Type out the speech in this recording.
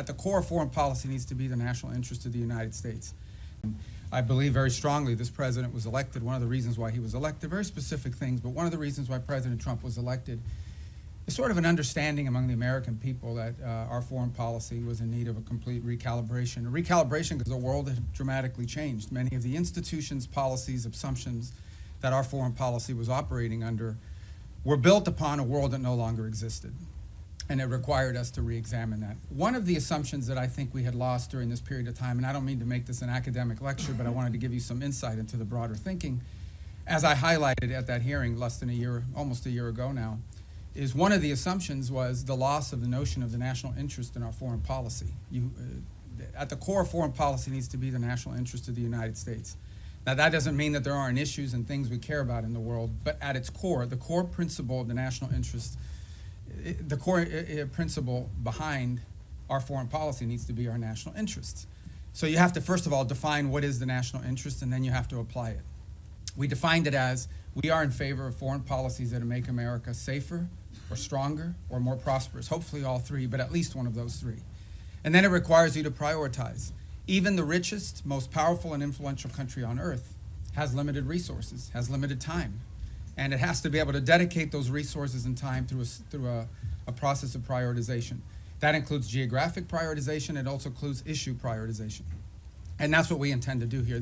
at the core of foreign policy needs to be the national interest of the United States. I believe very strongly this president was elected. One of the reasons why he was elected, very specific things, but one of the reasons why President Trump was elected is sort of an understanding among the American people that our foreign policy was in need of a complete recalibration. A recalibration because the world had dramatically changed. Many of the institutions, policies, assumptions that our foreign policy was operating under were built upon a world that no longer existed. And it required us to re-examine that. One of the assumptions that I think we had lost during this period of time, and I don't mean to make this an academic lecture, but I wanted to give you some insight into the broader thinking, as I highlighted at that hearing less than a year, almost a year ago now, is one of the assumptions was the loss of the notion of the national interest in our foreign policy. At the core of foreign policy needs to be the national interest of the United States. Now that doesn't mean that there aren't issues and things we care about in the world, but at its core, the core principle of the national interest, the core principle behind our foreign policy needs to be our national interests. So you have to first of all define what is the national interest, and then you have to apply it. We defined it as we are in favor of foreign policies that make America safer or stronger or more prosperous, hopefully all three, but at least one of those three. And then it requires you to prioritize. Even the richest, most powerful and influential country on earth has limited resources, has limited time. And it has to be able to dedicate those resources and time through a process of prioritization. That includes geographic prioritization. It also includes issue prioritization. And that's what we intend to do here.